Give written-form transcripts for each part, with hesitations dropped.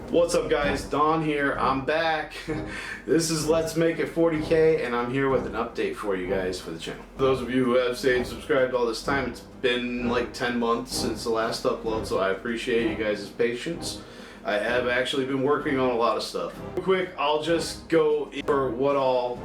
What's up guys, Don here, I'm back. This is Let's Make It 40K and I'm here with an update for you guys for the channel. For those of you who have stayed subscribed all this time, it's been like 10 months since the last upload, so I appreciate you guys' patience. I have actually been working on a lot of stuff. Real quick, I'll just go over what all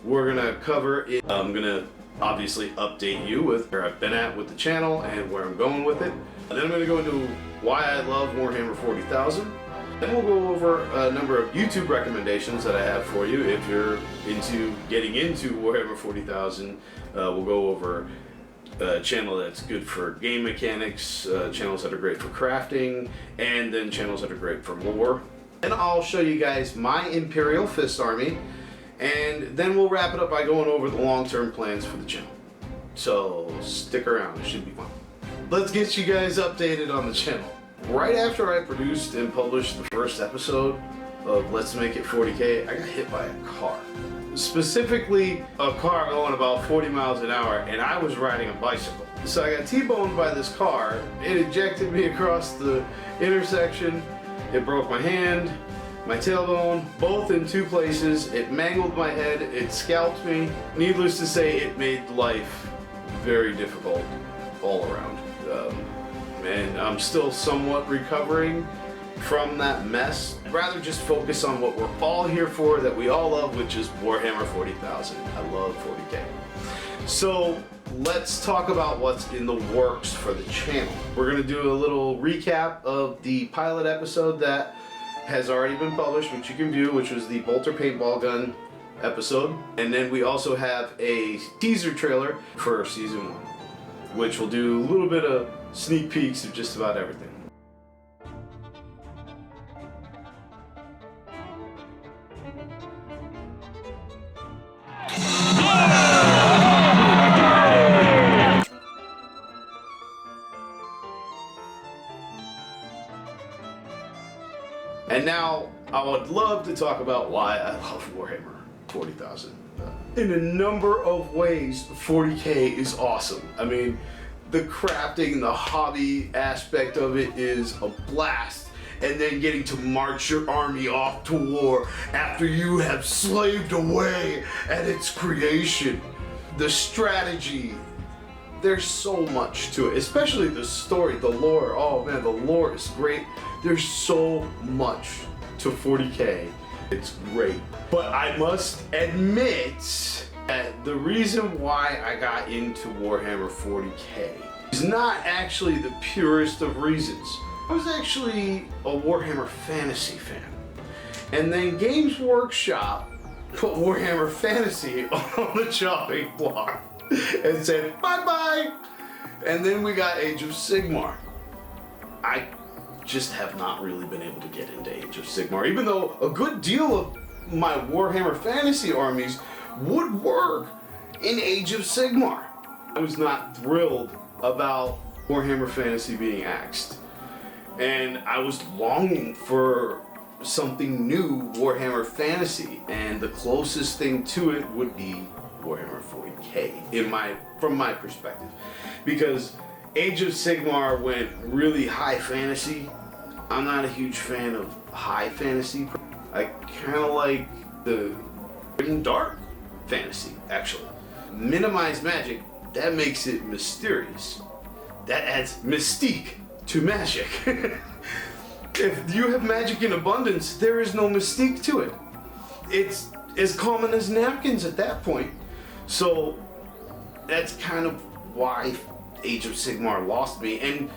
we're gonna cover. I'm gonna obviously update you with where I've been at with the channel and where I'm going with it. And then I'm gonna go into why I love Warhammer 40,000. Then we'll go over a number of YouTube recommendations that I have for you if you're into getting into Warhammer 40,000. We'll go over a channel that's good for game mechanics, channels that are great for crafting, and then channels that are great for lore. And I'll show you guys my Imperial Fist army, and then we'll wrap it up by going over the long-term plans for the channel. So stick around, it should be fun. Let's get you guys updated on the channel. Right after I produced and published the first episode of Let's Make It 40K, I got hit by a car. Specifically, a car going about 40 miles an hour, and I was riding a bicycle. So I got T-boned by this car. It ejected me across the intersection. It broke my hand, my tailbone, both in two places. It mangled my head, it scalped me. Needless to say, it made life very difficult all around. And I'm still somewhat recovering from that mess. I'd rather just focus on what we're all here for, that we all love, which is Warhammer 40,000. I love 40K. So let's talk about what's in the works for the channel. We're gonna do a little recap of the pilot episode that has already been published, which you can view, which was the Bolter paintball gun episode. And then we also have a teaser trailer for season 1, which will do a little bit of sneak peeks of just about everything. And now I would love to talk about why I love Warhammer 40,000. In a number of ways, 40K is awesome. I mean, the crafting, the hobby aspect of it is a blast. And then getting to march your army off to war after you have slaved away at its creation. The strategy, there's so much to it, especially the story, the lore. Oh man, the lore is great. There's so much to 40K. It's great. But I must admit that the reason why I got into Warhammer 40K is not actually the purest of reasons. I was actually a Warhammer Fantasy fan. And then Games Workshop put Warhammer Fantasy on the chopping block and said, bye-bye. And then we got Age of Sigmar. I just have not really been able to get into Age of Sigmar, even though a good deal of my Warhammer Fantasy armies would work in Age of Sigmar. I was not thrilled about Warhammer Fantasy being axed, and I was longing for something new Warhammer Fantasy, and the closest thing to it would be Warhammer 40K from my perspective, because Age of Sigmar went really high fantasy. I'm not a huge fan of high fantasy. I kind of like the dark fantasy, actually. Minimize magic, that makes it mysterious. That adds mystique to magic. If you have magic in abundance, there is no mystique to it. It's as common as napkins at that point. So that's kind of why Age of Sigmar lost me, and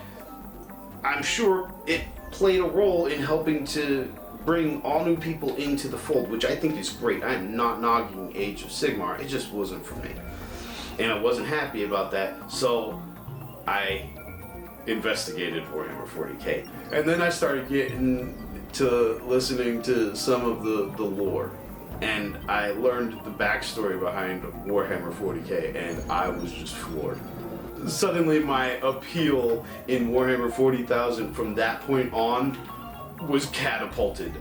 I'm sure it played a role in helping to bring all new people into the fold, which I think is great. I'm not knocking Age of Sigmar, it just wasn't for me. And I wasn't happy about that, so I investigated Warhammer 40K. And then I started getting to listening to some of the lore. And I learned the backstory behind Warhammer 40K, and I was just floored. Suddenly my appeal in Warhammer 40,000 from that point on was catapulted.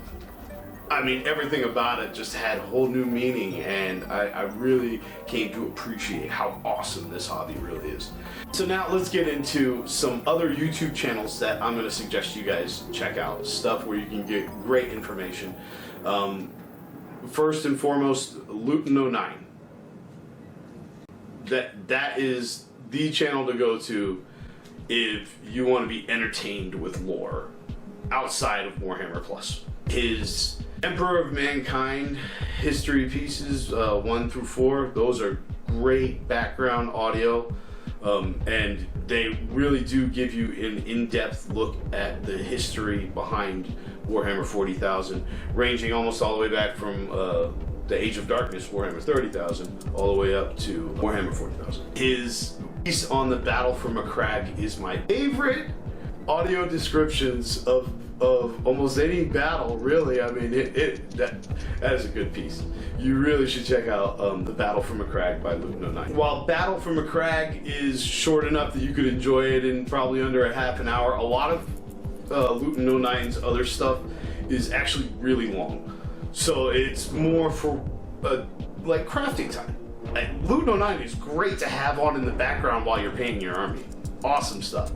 I mean, everything about it just had a whole new meaning, and I really came to appreciate how awesome this hobby really is. So now let's get into some other YouTube channels that I'm going to suggest you guys check out. Stuff where you can get great information. First and foremost, Luton09. That is the channel to go to if you want to be entertained with lore outside of Warhammer Plus. His Emperor of Mankind history pieces 1 through 4, those are great background audio, and they really do give you an in-depth look at the history behind Warhammer 40,000, ranging almost all the way back from the Age of Darkness, Warhammer 30,000, all the way up to Warhammer 40,000. His piece on the Battle for Miniac is my favorite audio descriptions of almost any battle, really. I mean, that is a good piece. You really should check out the Battle for Miniac by Luton09. While Battle for Miniac is short enough that you could enjoy it in probably under a half an hour, a lot of Luton09's other stuff is actually really long. So it's more for like crafting time. Luton09 is great to have on in the background while you're painting your army. Awesome stuff.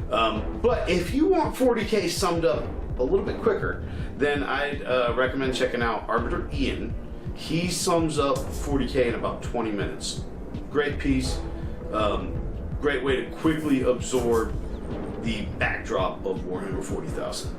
But if you want 40K summed up a little bit quicker, then I'd recommend checking out ArbiterIan. He sums up 40K in about 20 minutes. Great piece. Great way to quickly absorb the backdrop of Warhammer 40,000.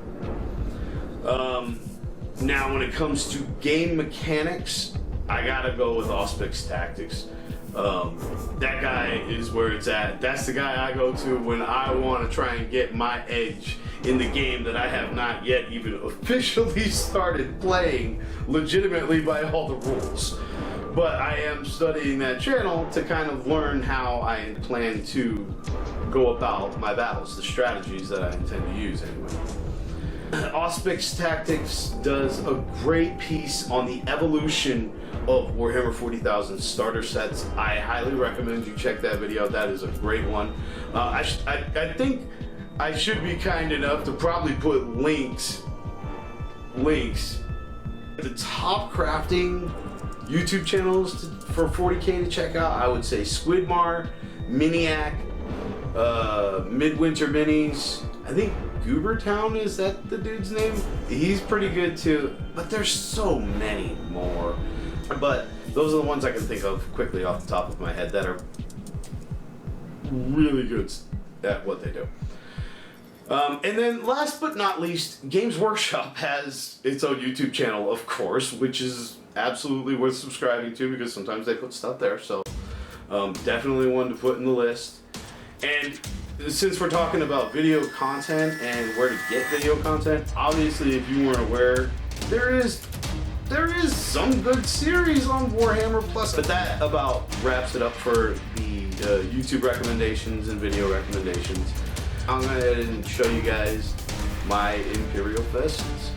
Now, when it comes to game mechanics, I gotta go with Auspix Tactics. That guy is where it's at. That's the guy I go to when I want to try and get my edge in the game that I have not yet even officially started playing legitimately by all the rules. But I am studying that channel to kind of learn how I plan to go about my battles, the strategies that I intend to use anyway. Auspix Tactics does a great piece on the evolution of Warhammer 40,000 starter sets. I highly recommend you check that video. That is a great one. I think I should be kind enough to probably put links. The top crafting YouTube channels for 40K to check out, I would say Squidmar, Miniac, Midwinter Minis. I think Goobertown, is that the dude's name? He's pretty good too, but there's so many more. But those are the ones I can think of quickly off the top of my head that are really good at what they do. And then last but not least, Games Workshop has its own YouTube channel, of course, which is absolutely worth subscribing to because sometimes they put stuff there. So definitely one to put in the list. And since we're talking about video content and where to get video content, obviously if you weren't aware, there is some good series on Warhammer Plus. But that about wraps it up for the YouTube recommendations and video recommendations. I'm going to go ahead and show you guys my Imperial Vests.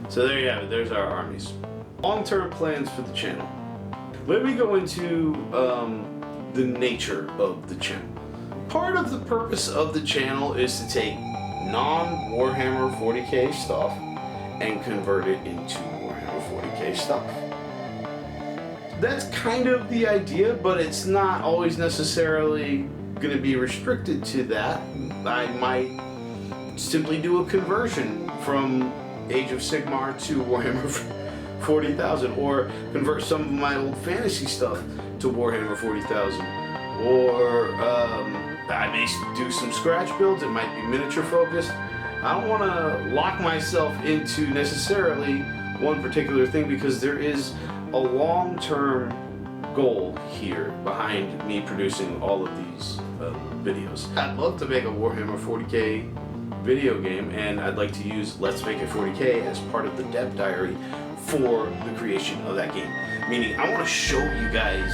So there you have it, there's our armies. Long-term plans for the channel. Let me go into the nature of the channel. Part of the purpose of the channel is to take non-Warhammer 40k stuff and convert it into Warhammer 40k stuff. That's kind of the idea, but it's not always necessarily going to be restricted to that. I might simply do a conversion from Age of Sigmar to Warhammer 40,000, or convert some of my old fantasy stuff to Warhammer 40,000, or I may do some scratch builds. It might be miniature focused. I don't want to lock myself into necessarily one particular thing, because there is a long-term goal here behind me producing all of these videos. I'd love to make a Warhammer 40k video game, and I'd like to use Let's Make It 40k as part of the dev diary for the creation of that game. Meaning, I want to show you guys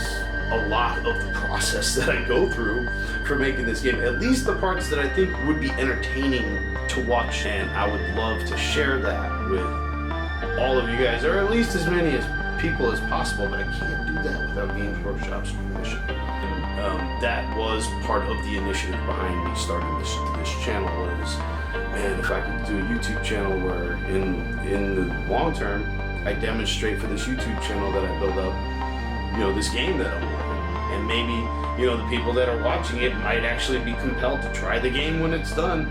a lot of the process that I go through for making this game, at least the parts that I think would be entertaining to watch, and I would love to share that with all of you guys, or at least as many people as possible, but I can't do that without Games Workshop's permission. And that was part of the initiative behind me starting this channel was, man, if I could do a YouTube channel where in the long term, I demonstrate for this YouTube channel that I build up, this game that I'm working, and maybe, the people that are watching it might actually be compelled to try the game when it's done.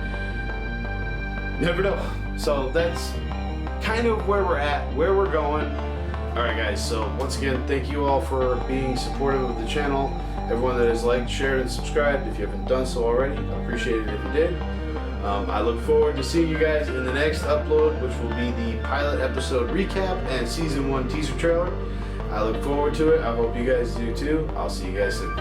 Never know. So that's kind of where we're at, where we're going. Alright guys, so once again, thank you all for being supportive of the channel. Everyone that has liked, shared, and subscribed, if you haven't done so already, I appreciate it if you did. I look forward to seeing you guys in the next upload, which will be the pilot episode recap and season 1 teaser trailer. I look forward to it. I hope you guys do too. I'll see you guys soon.